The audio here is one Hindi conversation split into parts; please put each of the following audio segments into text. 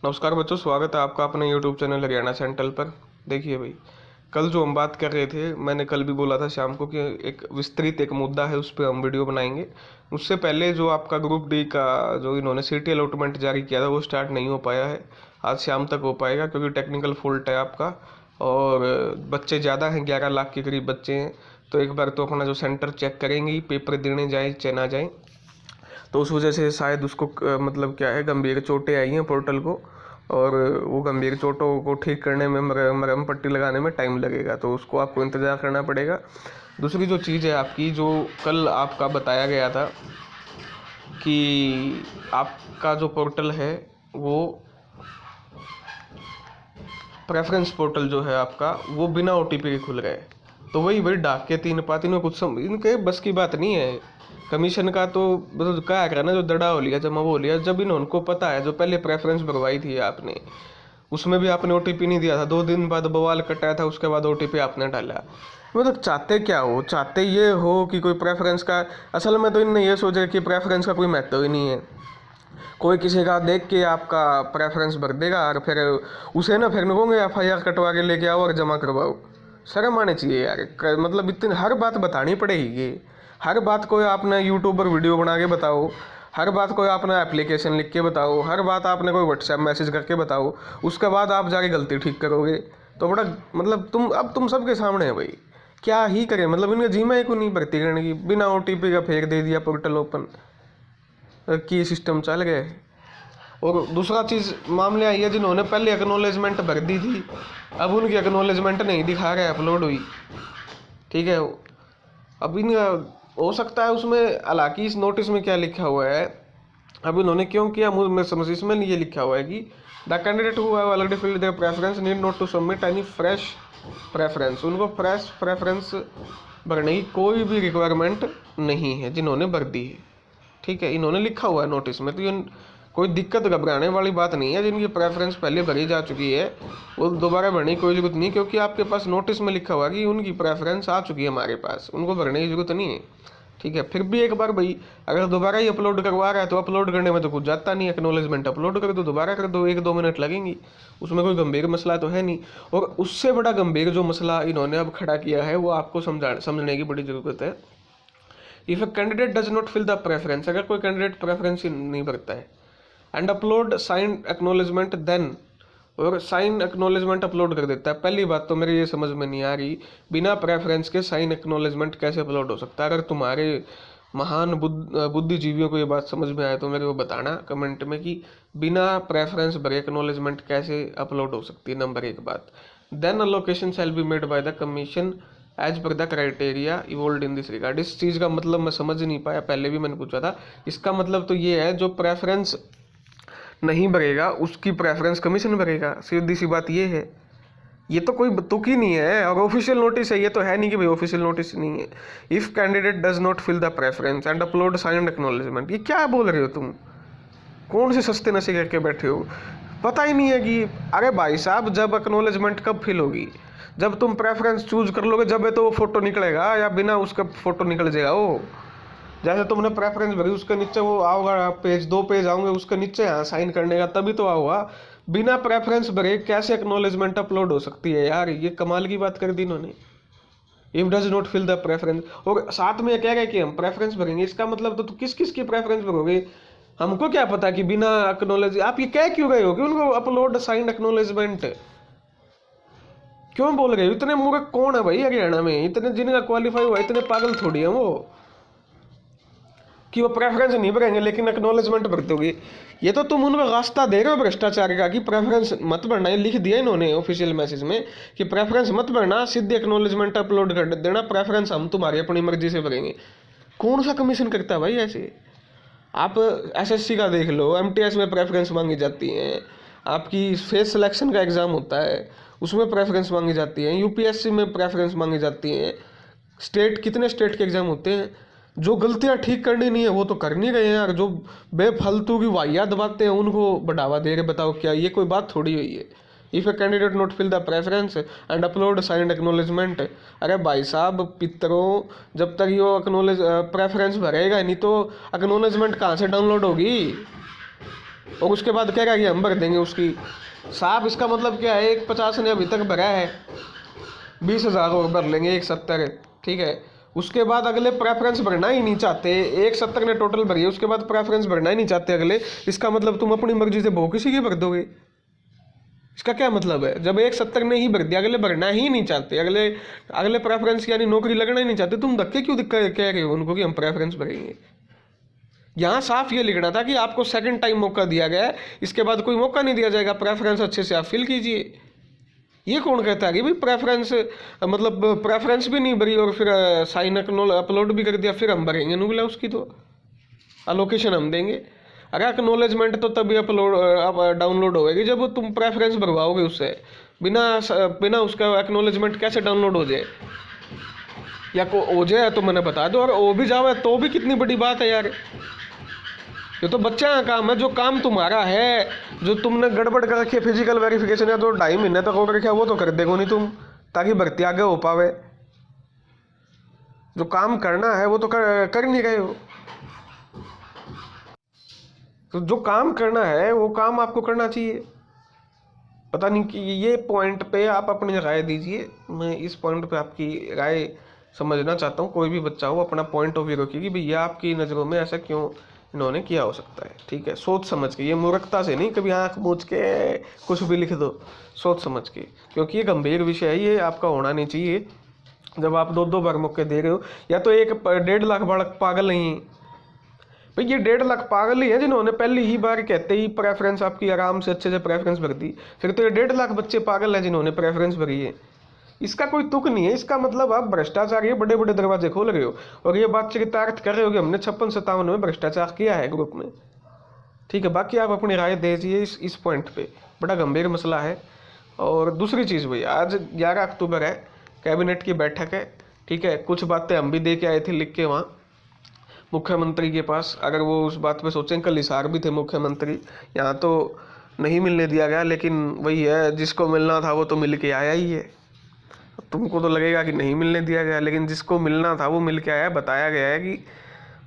नमस्कार बच्चों, स्वागत है आपका अपने यूट्यूब चैनल हरियाणा सेंट्रल पर। देखिए भाई, कल जो हम बात कर रहे थे, मैंने कल भी बोला था शाम को कि एक विस्तृत एक मुद्दा है, उस पर हम वीडियो बनाएंगे। उससे पहले जो आपका ग्रुप डी का जो इन्होंने सिटी अलॉटमेंट जारी किया था वो स्टार्ट नहीं हो पाया है। आज शाम तक हो पाएगा क्योंकि टेक्निकल फॉल्ट है आपका, और बच्चे ज़्यादा हैं, 11 लाख के करीब बच्चे हैं। तो एक बार तो अपना जो सेंटर चेक करेंगे ही, पेपर देने जाए चाहे ना जाए। तो उस वजह से शायद उसको मतलब क्या है, गंभीर चोटें आई हैं पोर्टल को, और वो गंभीर चोटों को ठीक करने में मरहम पट्टी लगाने में टाइम लगेगा, तो उसको आपको इंतज़ार करना पड़ेगा। दूसरी जो चीज़ है आपकी, जो कल आपका बताया गया था कि आपका जो पोर्टल है वो प्रेफरेंस पोर्टल जो है आपका, वो बिना ओटीपी के खुल रहा है। तो वही भाई, डाक के 3 पात, इन्हें कुछ इनके बस की बात नहीं है। कमीशन का तो मतलब क्या है ना, जो दड़ा हो लिया जमा वो हो लिया। जब इनको पता है, जो पहले प्रेफरेंस भरवाई थी आपने, उसमें भी आपने ओटीपी नहीं दिया था, 2 दिन बाद बवाल कटाया था, उसके बाद ओटीपी आपने डाला। मतलब चाहते क्या हो? चाहते ये हो कि कोई प्रेफरेंस का, असल में तो इनने ये सोचा कि प्रेफरेंस का कोई महत्व ही नहीं है। कोई किसी का देख के आपका प्रेफरेंस भर देगा, और फिर उसे ना फिर कहोगे FIR कटवा के लेके आओ और जमा करवाओ। शर्म आनी चाहिए यार। मतलब इतनी हर बात बतानी पड़ेगी। हर बात को आपने यूट्यूब पर वीडियो बना के बताओ, हर बात को आपने एप्लीकेशन लिख के बताओ, हर बात आपने कोई व्हाट्सएप मैसेज करके बताओ, उसके बाद आप जाके गलती ठीक करोगे। तो बड़ा मतलब तुम सबके सामने है भाई। क्या ही करें, मतलब इनका जीमा ही को नहीं भर्ती करने की, बिना OTP का फेंक दे दिया पोर्टल ओपन की सिस्टम चल गए। और दूसरा चीज़ मामले आई है, जिन्होंने पहले एक्नॉलेजमेंट भर दी थी, अब उनकी एक्नॉलेजमेंट नहीं दिखा रहा है अपलोड हुई। ठीक है, अब इन हो सकता है उसमें, हालांकि इस नोटिस में क्या लिखा हुआ है, अब इन्होंने क्यों किया मुझे मैं समझ, इसमें ये लिखा हुआ है कि the candidate who have already filled their preference need not to submit any fresh preference. उनको फ्रेश प्रेफरेंस भरने की कोई भी रिक्वायरमेंट नहीं है जिन्होंने भर दी है। ठीक है, इन्होंने लिखा हुआ है नोटिस में, तो ये कोई दिक्कत घबराने वाली बात नहीं है। जिनकी प्रेफरेंस पहले भरी जा चुकी है वो दोबारा भरने की कोई जरूरत नहीं, क्योंकि आपके पास नोटिस में लिखा हुआ है कि उनकी प्रेफरेंस आ चुकी है हमारे पास, उनको भरने की जरूरत नहीं है। ठीक है, फिर भी एक बार भाई, अगर दोबारा ही अपलोड करवा रहा है तो अपलोड करने में तो कुछ जाता नहीं, एक्नॉलेजमेंट अपलोड कर दो, दोबारा कर दो, 1-2 मिनट लगेंगी, उसमें कोई गंभीर मसला तो है नहीं। और उससे बड़ा गंभीर जो मसला इन्होंने अब खड़ा किया है वो आपको समझने की बड़ी ज़रूरत है। If a candidate does not fill the preference, अगर कोई कैंडिडेट प्रेफरेंस ही नहीं भरता है, and upload sign acknowledgement then, और साइन एक्नॉलेजमेंट अपलोड कर देता है। पहली बात तो मेरी ये समझ में नहीं आ रही, बिना प्रेफरेंस के साइन एक्नॉलेजमेंट कैसे अपलोड हो सकता है? अगर तुम्हारे महान बुद्धिजीवियों को ये बात समझ में आए तो मेरे को बताना कमेंट में कि बिना प्रेफरेंस भरे एक्नॉलेजमेंट कैसे अपलोड हो सकती है। नंबर 1 बात। Then allocation shall be made by the commission as per the criteria evolved in this regard. इस चीज़ का मतलब मैं समझ नहीं पाया, पहले भी मैंने पूछा था। इसका मतलब तो ये है, जो प्रेफरेंस नहीं भरेगा उसकी प्रेफरेंस कमीशन भरेगा, सीधी सी बात ये है। ये तो कोई तुक ही नहीं है, और ऑफिशियल नोटिस है, ये तो है नहीं कि भाई ऑफिशियल नोटिस नहीं है। If candidate does not fill the preference and upload signed acknowledgement, ये क्या बोल रहे हो तुम? कौन से सस्ते नशे करके बैठे हो? पता ही नहीं है कि, अरे भाई साहब, जब एक्नॉलेजमेंट कब फिल होगी? जब तुम प्रेफरेंस चूज कर लोगे, जब है तो वो फोटो निकलेगा, या बिना उसका फोटो निकल जाएगा वो। जैसे तुमने प्रेफरेंस भरी, उसके नीचे वो आओगा पेज, 2 पेज आऊंगे, उसके नीचे यहाँ साइन करने का, तभी तो आओगा। बिना प्रेफरेंस भरे कैसे एक्नॉलेजमेंट अपलोड हो सकती है यार? ये कमाल की बात कर दी इन्होंने। If does not fill the preference, और साथ में कह रहे कि हम प्रेफरेंस भरेंगे, इसका मतलब तो किस किस की प्रेफरेंस भरोगे? हमको क्या पता कि बिना एक्नॉलेज, आप ये कह क्यों गए हो कि उनको अपलोड साइंड एक्नॉलेजमेंट? क्यों बोल रहे हो? इतने मूर्ख कौन है भाई हरियाणा में? इतने जिनका क्वालिफाई हुआ, इतने पागल थोड़ी है वो कि वो प्रेफरेंस नहीं भरेंगे लेकिन एक्नॉलेजमेंट भरते होगे। ये तो तुम उनको रास्ता दे रहे हो भ्रष्टाचार का, कि प्रेफरेंस मत भरना। ये लिख दिया इन्होंने ऑफिशियल मैसेज में कि प्रेफरेंस मत भरना, सीधे एक्नॉलेजमेंट अपलोड कर देना, प्रेफरेंस हम तुम्हारी अपनी मर्जी से भरेंगे। कौन सा कमीशन करता है भाई ऐसे? आप SSC का देख लो, MTS में प्रेफरेंस मांगी जाती हैं, आपकी फेस सिलेक्शन का एग्ज़ाम होता है उसमें प्रेफरेंस मांगी जाती है, UPSC में प्रेफरेंस मांगी जाती है, स्टेट, कितने स्टेट के एग्ज़ाम होते हैं। जो गलतियां ठीक करनी नहीं है वो तो कर नहीं रहे हैं यार, जो बेफालतू की वाहियात बातें हैं उनको बढ़ावा दे रहे। बताओ क्या ये कोई बात थोड़ी हुई है? If a candidate not fill the preference and upload signed acknowledgement, अरे भाई साहब पितरों, जब तक ये एक्नॉलेज प्रेफरेंस भरेगा नहीं तो एक्नॉलेजमेंट कहाँ से डाउनलोड होगी? और उसके बाद कह रहा है कि हम भर देंगे उसकी। साहब इसका मतलब क्या है, एक 50 ने अभी तक भरा है, 20,000 और भर लेंगे, 170, ठीक है। उसके बाद अगले प्रेफरेंस भरना ही नहीं चाहते, 170 ने टोटल भरी है, उसके बाद प्रेफरेंस भरना ही नहीं चाहते अगले। इसका मतलब तुम अपनी मर्जी से बहु किसी की भर दोगे, इसका क्या मतलब है? जब 170 ने ही भर दिया, अगले भरना ही नहीं चाहते, अगले प्रेफरेंस यानी नौकरी लगना ही नहीं चाहते, तुम धक्के क्यों कह रहे हो उनको कि हम प्रेफरेंस भरेंगे? यहाँ साफ ये लिखना था कि आपको सेकंड टाइम मौका दिया गया है, इसके बाद कोई मौका नहीं दिया जाएगा, प्रेफरेंस अच्छे से आप फिल कीजिए। ये कौन कहता है कि भाई प्रेफरेंस, मतलब प्रेफरेंस भी नहीं भरी और फिर साइन अपलोड भी कर दिया, फिर हम भरेंगे नहीं बोला, उसकी तो अलोकेशन हम देंगे। अरे एक्नोलेजमेंट तो तभी डाउनलोड होएगी जब तुम प्रेफरेंस भरवाओगे उससे, बिना उसका एक्नोलेजमेंट कैसे डाउनलोड हो जाए? या को हो जाए तो मैंने बता दो, और हो भी जावे तो भी कितनी बड़ी बात है यार। ये तो बच्चा का काम है, जो काम तुम्हारा है, जो तुमने गड़बड़ कर रखी है, फिजिकल वेरिफिकेशन है जो 2.5 महीने तक ऑर्डर किया, वो तो कर देगो नहीं तुम, ताकि भर्ती आगे हो पावे। जो काम करना है वो तो कर नहीं रहे हो। तो जो काम करना है वो काम आपको करना चाहिए। पता नहीं कि ये पॉइंट पे आप अपनी राय दीजिए, मैं इस पॉइंट पे आपकी राय समझना चाहता हूँ। कोई भी बच्चा हो अपना पॉइंट ऑफ व्यू रखिए कि भैया आपकी नज़रों में ऐसा क्यों इन्होंने किया हो सकता है, ठीक है, सोच समझ के, ये मूर्खता से नहीं, कभी आँख मूझ के कुछ भी लिख दो, सोच समझ के, क्योंकि ये गंभीर विषय है, ये आपका होना नहीं चाहिए। जब आप 2-2 बार मौके दे रहे हो, या तो 1.5 लाख बालक पागल नहीं है भाई, ये 1.5 लाख पागल ही है जिन्होंने पहली ही बार कहते ही प्रेफरेंस आपकी आराम से अच्छे से प्रेफरेंस भर दी। फिर तो ये 1.5 लाख बच्चे पागल है जिन्होंने प्रेफरेंस भरी है। इसका कोई तुक नहीं है, इसका मतलब आप भ्रष्टाचार ये बड़े बड़े दरवाजे खोल रहे हो, और ये बात चरितार्थ कर रहे हो कि हमने 56-57 में भ्रष्टाचार किया है ग्रुप में, ठीक है। बाकी आप अपनी राय दीजिए इस पॉइंट पे, बड़ा गंभीर मसला है। और दूसरी चीज़ भाई, आज 11 अक्टूबर है, कैबिनेट की बैठक है, ठीक है। कुछ बातें हम भी दे के आए थे लिख के वहाँ मुख्यमंत्री के पास, अगर वो उस बात पे सोचें, कल हिसार भी थे मुख्यमंत्री, यहाँ तो नहीं मिलने दिया गया, लेकिन वही है, जिसको मिलना था वो तो मिल के आया ही है। तुमको तो लगेगा कि नहीं मिलने दिया गया, लेकिन जिसको मिलना था वो मिल के आया। बताया गया है कि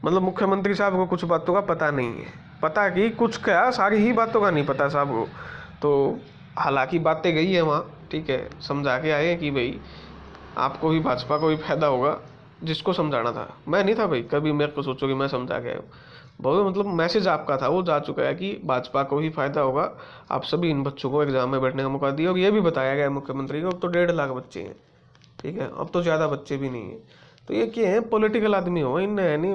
मतलब मुख्यमंत्री साहब को कुछ बातों का पता नहीं है, पता कि कुछ क्या, सारी ही बातों का नहीं पता साहब को। तो हालांकि बातें गई है वहाँ, ठीक है, समझा के आए कि भाई आपको भी भाजपा को भी फायदा होगा, जिसको समझाना था। मैं नहीं था भाई, कभी मेरे को सोचो कि मैं समझा गया हूँ, बहुत मतलब मैसेज आपका था वो जा चुका है कि भाजपा को भी फायदा होगा, आप सभी इन बच्चों को एग्जाम में बैठने का मौका दिया। और ये भी बताया गया है मुख्यमंत्री को, अब तो 1.5 लाख बच्चे हैं, ठीक है, अब तो ज़्यादा बच्चे भी नहीं हैं। तो ये क्या है, पॉलिटिकल आदमी हो इन, यानी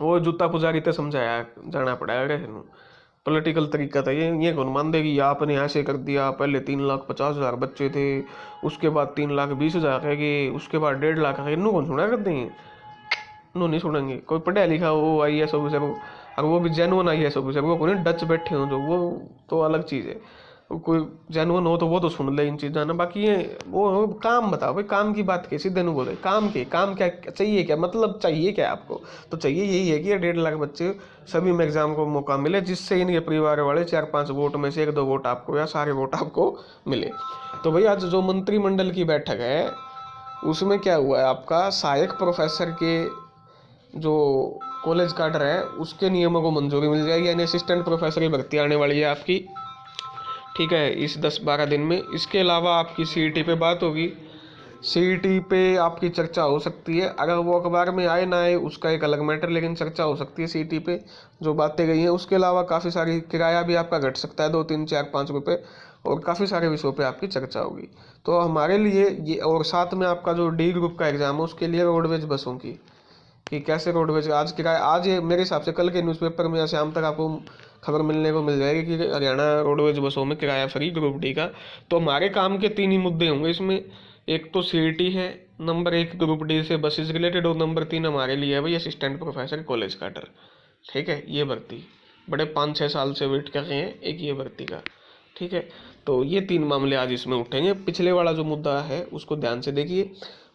वो जूता पुजारी तो समझाया जाना पड़ेगा, पॉलिटिकल तरीका था ये कौन मान दे कि आपने ऐसे कर दिया, पहले 3,50,000 बच्चे थे, उसके बाद 3,20,000 है कि, उसके बाद 1.5 लाख है, इन्हों कौन सुना कर देंगे, इन्हों नहीं सुनेंगे। कोई पढ़ा लिखा हो IAS ऑफिसर हो, अगर वो भी जेनुअन IAS ऑफिसर, वो कोई डच बैठे हो जो, वो तो अलग चीज़ है, कोई जेनुअन हो तो वो तो सुन ले इन चीज़ें ना। बाकी ये वो काम बताओ भाई, काम की बात के सीधे नहीं बोले, काम क्या चाहिए, क्या मतलब चाहिए क्या आपको? तो चाहिए यही है कि ये 1.5 लाख बच्चे सभी में एग्जाम को मौका मिले, जिससे इनके परिवार वाले 4-5 वोट में से 1-2 वोट आपको या सारे वोट आपको मिले। तो भाई आज जो मंत्रिमंडल की बैठक है उसमें क्या हुआ है, आपका सहायक प्रोफेसर के जो कॉलेज काडर है उसके नियमों को मंजूरी मिल जाएगी, यानी असिस्टेंट प्रोफेसर की भर्ती आने वाली है आपकी, ठीक है, इस 10-12 दिन में। इसके अलावा आपकी CET पे बात होगी, CET पे आपकी चर्चा हो सकती है, अगर वो अखबार में आए ना आए उसका एक अलग मैटर, लेकिन चर्चा हो सकती है CET पे जो बातें गई हैं। उसके अलावा काफ़ी सारी किराया भी आपका घट सकता है, 2, 3, 4, 5 रुपये, और काफ़ी सारे विषयों पे आपकी चर्चा होगी। तो हमारे लिए ये, और साथ में आपका जो D ग्रुप का एग्ज़ाम है उसके लिए रोडवेज बसों की, कि कैसे रोडवेज आज किराया, आज ये मेरे हिसाब से कल के न्यूज़पेपर में या शाम तक आपको खबर मिलने को मिल जाएगी कि हरियाणा रोडवेज बसों में किराया फ्री ग्रुप D का। तो हमारे काम के 3 ही मुद्दे होंगे इसमें, एक तो CET है, नंबर 1 ग्रुप D से बसेस रिलेटेड, और नंबर 3 हमारे लिए है भाई असिस्टेंट प्रोफेसर कॉलेज काडर, ठीक है। ये भर्ती बड़े 5-6 साल से वेट कर रहे हैं एक ये भर्ती का, ठीक है। तो ये 3 मामले आज इसमें उठेंगे। पिछले वाला जो मुद्दा है उसको ध्यान से देखिए।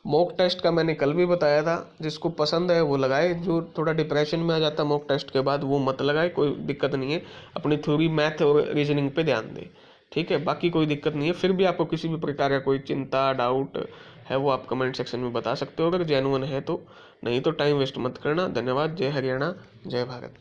मॉक टेस्ट का मैंने कल भी बताया था, जिसको पसंद है वो लगाए, जो थोड़ा डिप्रेशन में आ जाता मॉक टेस्ट के बाद वो मत लगाए, कोई दिक्कत नहीं है, अपनी थ्योरी मैथ और रीजनिंग पे ध्यान दे, ठीक है। बाकी कोई दिक्कत नहीं है। फिर भी आपको किसी भी प्रकार का कोई चिंता डाउट है वो आप कमेंट सेक्शन में बता सकते हो, अगर जेन्युइन है तो, नहीं तो टाइम वेस्ट मत करना। धन्यवाद। जय हरियाणा, जय भारत।